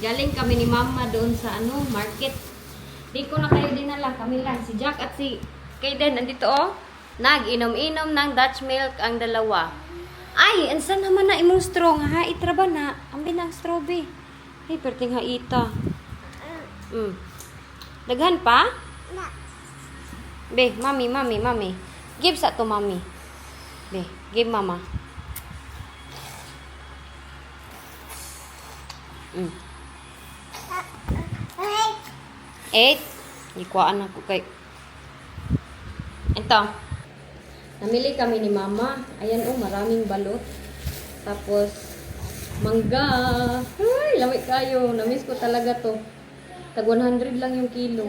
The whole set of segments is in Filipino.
Galing kami ni Mama doon sa market. Di ko na kayo dinala. Kami lang. Si Jack at si Kaden nandito oh. Nag-inom-inom ng Dutch milk ang dalawa. Ay, ansan naman na imong straw nga ha? Itraba na. Ambil ng straw be. Ay, perting haita. Daghan pa? Be, mami. Give sa to mami. Be, give mama. Eight. Ikuhaan ako kay... Ito. Namili kami ni Mama. Ayan oh, maraming balot. Tapos, mangga. Ay, lamig kayo. Namiss ko talaga to. Tag 100 lang yung kilo.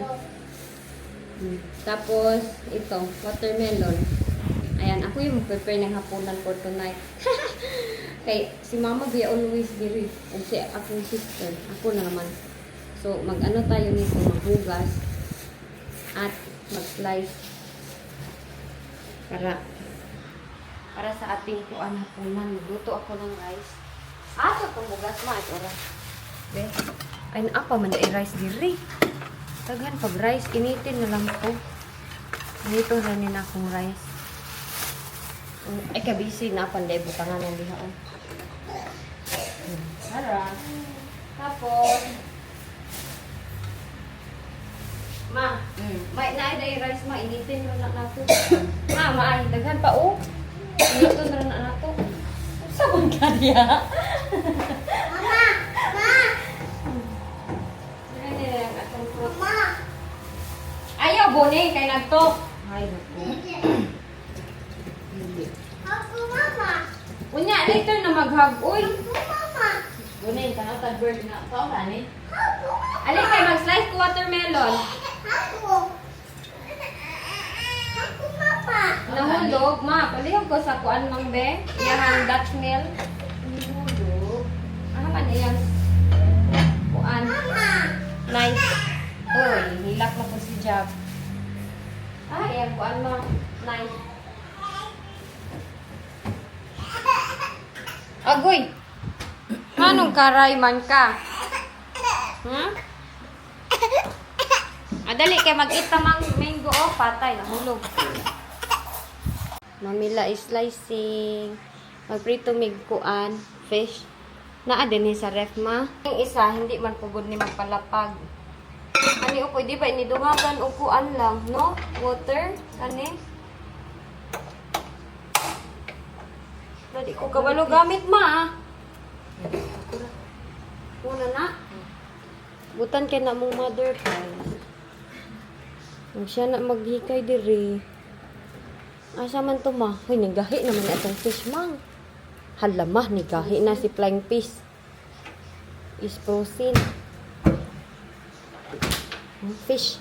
Tapos, ito, watermelon. Ayan, ako yung prepare ng hapunan for tonight. Kay, si Mama be always diri. And si akong sister. Ako na naman. So, mag-ano tayo nito, maghugas. At mag-slice. Para sa ating kuan hapunan. Magluto ako ng rice. Ito itong bugas ma. Ito oras. Be. Ay, apa man na rice diri. Taghan pag rice, initin na lang ko. Dito ranin akong rice. Ay, kabisi na panday butangan ng lihaon. Tara. Tapos, ma, may na-ay rice ma, initin na nato. Ma, maay, daghan pa o. Initin na nato. Sabon ka diya. Mama! Mama! Ayaw, Bonnie, kay nagto. Ay, nagto. Ako, Mama. Unya, later na mag-hug. Uy. Ako, Mama. Bonnie, kanatag bird na. Ito, ani? Ako, Mama. Alin kayo, mag-slice ko watermelon. Ako. Ako, Mama. Nahulog, ma. Palihog ko sa kuan mang be. Iyahang Dutch milk. Nahulog. Ano man iyang kuan? Mama. Nice. Uy, hilak na po si Jab. Iyang kuan mo. Nice. Agoy! Anong karay man ka? Dali kay mag-ita mang mango o patay. Nahulog. Mamila is slicing. Magprito migkuan. Fish. Naa din sa ref ma. Yung isa, hindi man pugod ni magpalapag. Ani o pwede ba inidungagan o kuan lang, no? Water. Kani. Dali ko kabalo gamit ma. Una na. Butan kay na mong mother pa. Ang siya na maghikay diri. Asa man to ma? Hoy, nigahi naman atong fish mang. Halamah, nigahi na si flying fish. Is frozen. Fish.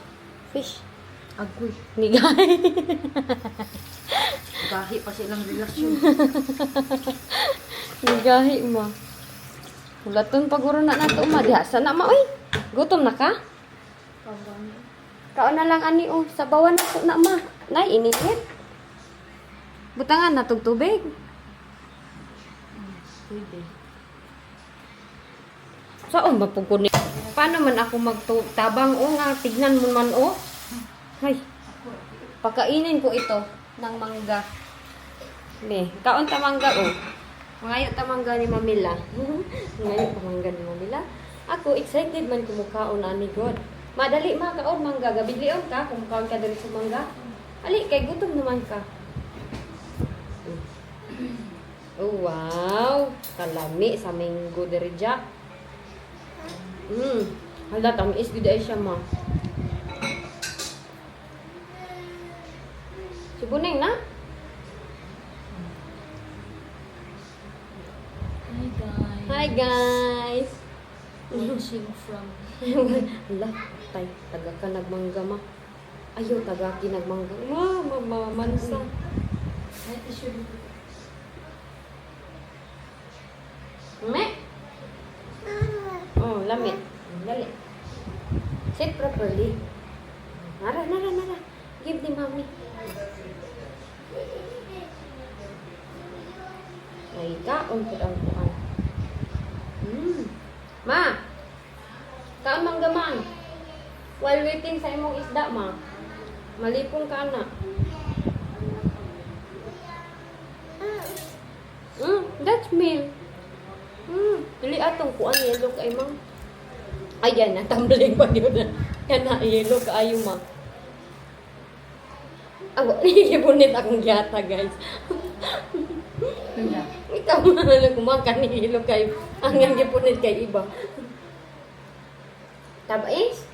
Agoy. Nigahi. Gahi pa silang relasyon. Nigahi ma. Hulaton paguro na nato ma. Diha sana ma. Uy, gutom na ka? Kaon na lang ani o. Sabawan na na ma. Nay, init. Butangan na tong tubig. Pwede. Saan magpugod ni? Paano man ako magtabang o nga? Tignan mo man o. Ay, pakainin ko ito ng mangga. Be, kaon ta mangga o. Ngayon ta mangga ni Mamila. Ngayon ta mangga ni Mamila. Ako, excited man kumukaon na ni God. Madali ma, kaon mangga. Gabidlion ka, kumukaon ka dali sa mangga. Ali, kay gutom naman ka. Oh, wow. Kalami sa mango diri Jack. Hala, tamis gud ay siya ma. Subuneng na? Hi guys. Watching from... Hala, tay, taga ka nagmangga ma. Ayaw, taga ki nagmangga. Mansa. Ay, tissue dito. Me? Oh, lamit. Dali. Sit properly. Nara. Give ni mommy. Ay, kaon po ang kuhan. Ma! Kaon manggaman. While waiting sa imong isda, ma. Malipong ka na. That's meal. Dili atong kuan yellow kay mang. Ayan na, tumbling pa yun na. Yan na, yellow kaayo ma. Ako, nilibunit akong yata, guys. Ikaw na kumakan ni yellow kayo. Ang yang gipunit kay iba. Tabais?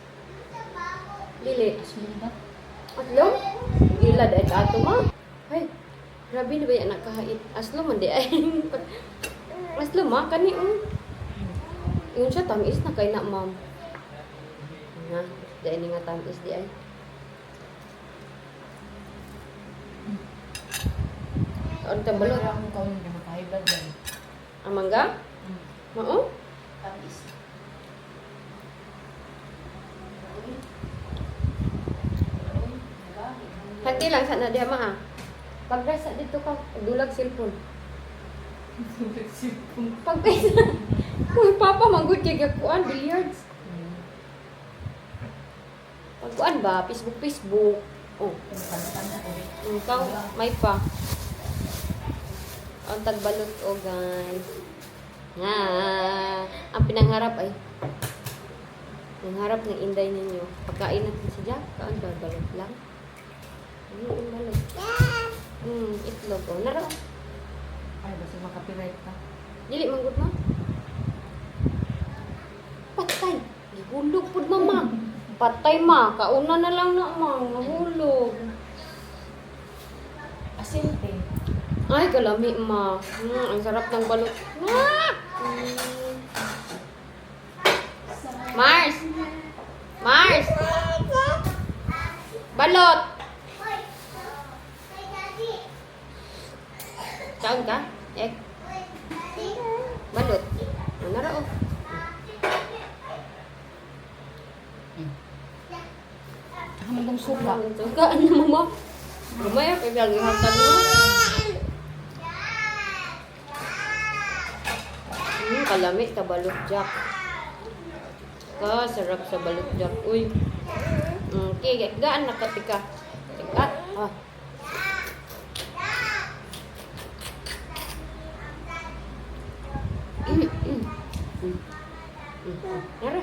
Dili. Aslo? Ila dahil ka ato ma. Ay, grabe na ba yan nakahait? Aslo man di ay. Aslo ma, kani yun siya, tamis na kay na ma'am. Na, dahil nga tamis di ay. Kaon ka balot? Ang kaon na makahibad yan. Ang mangga? Mao? Tamis. Hati lang sana diha ma. Pagrasa dito ka, dulag cellphone. Pagpesa. Uy, papa, manggod kay gakuan, billiards. Pagkuan ba? Facebook. Oh, ikaw, may pa. Ang tagbalot, oh guys. Ang pinangharap ay. Ang harap ng inday ninyo. Pagkain natin si Jack, kaon ba? Balot lang. Yung balot. Itlog, oh. Nara. Ay, basta makapiright ka. Dili manggod ma. Patay. Gihulog pud mama. Patay ma. Kauna na lang na ma. Nahulog. Asinte. Ay, kalami ma. Ang sarap ng balot. Mars! Mars! Balot! Saan ka? Balot. Ano na oh. Hamang suka. Suka, ano mo? Gumaya, paglalihatan mo. Kalami sa balot jack. Sarap sa balot jack. Uy. Okay, gaan na katika. Tikat. Nara.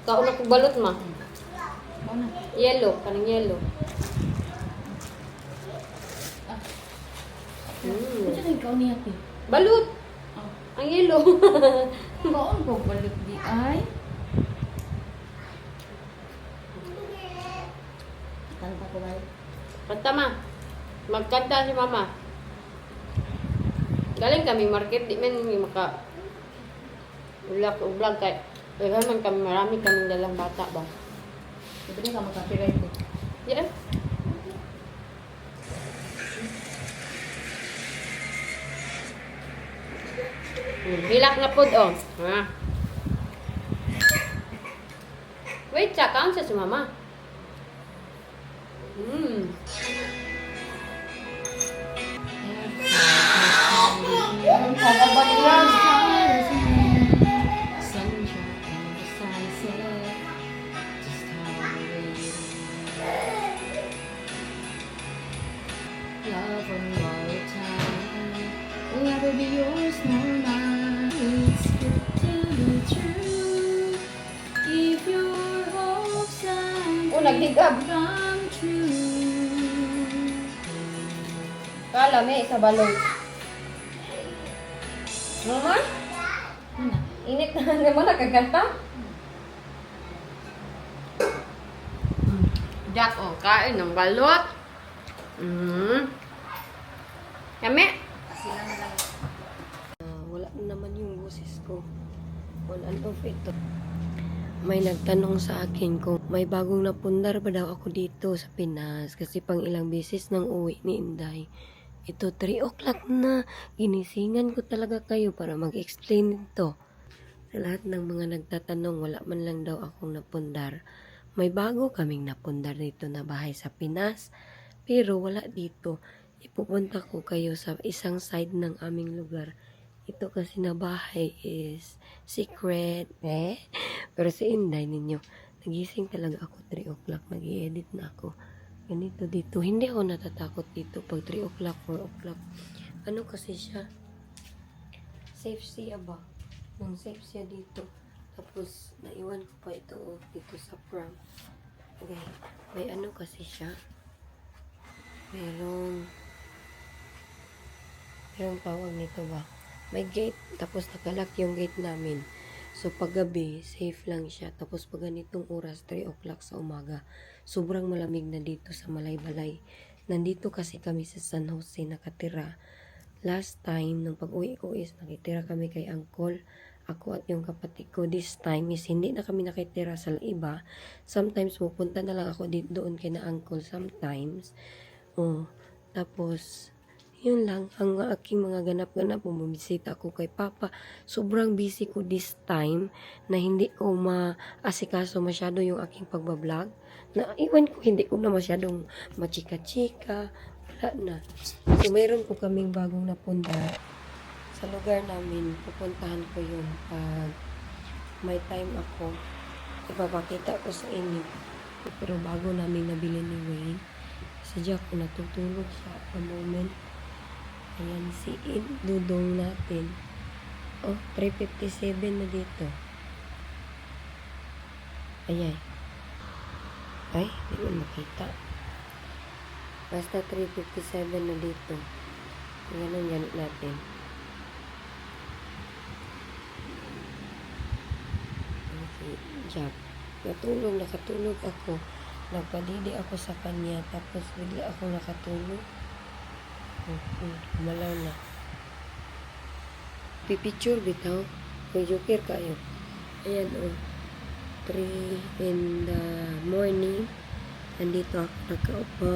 Kaon na kong balot ma. Ano? Yellow, kanang yellow. Ano siya ikaw niya ti? Balot! Ang yellow. Kaon ko balik di ay. Kanta ko ba? Kanta ma. Magkanta si mama. Galing kami market, di man may maka vlog kay. Kaya man kami marami kaming dalang bata ba. Pwede ka makapiright eh. Di eh. Hilak na pod oh. Ha. Wait, kaon sa si mama. Ang kagabag lang. Love one more time. Will never be yours, nor mine. It's good to be true. If your hopes and Nagdigab. come true. Kala may isa balon. Mama? Init na nga mo nakaganta? Jack, oh, kain ng balot. Yame? Wala na naman yung boses ko. On and off ito. May nagtanong sa akin kung may bagong napundar ba daw ako dito sa Pinas kasi pang ilang beses nang uwi ni Inday. Ito 3 o'clock na. Ginisingan ko talaga kayo para mag-explain ito. Sa lahat ng mga nagtatanong, wala man lang daw akong napundar. May bago kaming napundar dito na bahay sa Pinas. Pero wala dito. Ipupunta ko kayo sa isang side ng aming lugar. ito kasi na bahay is secret. Pero sa Inday ninyo, nagising talaga ako 3 o'clock. Nag-i-edit na ako. Ganito dito. Hindi ako natatakot dito pag 3 o'clock, 4 o'clock. Ano kasi siya? Safe siya ba? Nung safe siya dito. Tapos, naiwan ko pa ito dito sa pram. Okay. May ano kasi siya. Merong tawag nito ba? May gate. Tapos, nakalak yung gate namin. So, paggabi, safe lang siya. Tapos, pag ganitong oras, 3 o'clock sa umaga, sobrang malamig na dito sa Malaybalay. Nandito kasi kami sa San Jose nakatira. Last time, nung pag-uwi ko is nakitira kami kay Uncle. Ako at yung kapatid ko. This time is hindi na kami nakitira sa iba. Sometimes, pupunta na lang ako doon kay na Uncle. Sometimes. Tapos, yun lang, ang aking mga ganap-ganap, bumibisita ako kay Papa. Sobrang busy ko this time na hindi ko maasikaso masyado yung aking pagbablog. Na iwan ko, hindi ko na masyadong machika-chika. Wala na. So, mayroon po kaming bagong napunta sa lugar namin. Pupuntahan ko yun pag may time ako. Ipapakita ko sa inyo. Pero bago namin nabili ni Wayne, sadya ko natutulog siya at the moment. Ayan si Dudong natin. 3:57 na dito. Ayan. Ay, hindi ko makita. Basta 3:57 na dito. Ganun natin. Okay, Jack. Nakatulog ako. Nagpadidi ako sa kanya. Tapos bigla ako nakatulog. Malaw na. Pipicture bitaw. Kung joker kayo. Ayan 3 in the morning. Nandito ako nakaupo.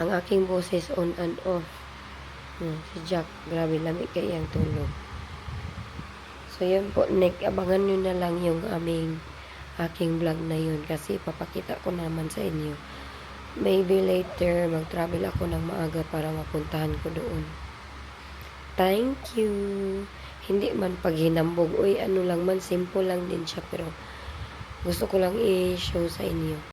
Ang aking boses on and off. Si Jack, grabe lamig kayang tulog. So yun po, abangan nyo na lang yung aking vlog na yun kasi papakita ko naman sa inyo. Maybe later, mag-travel ako ng maaga para mapuntahan ko doon. Thank you! Hindi man paghinambog. Ano lang man, simple lang din siya pero gusto ko lang i-show sa inyo.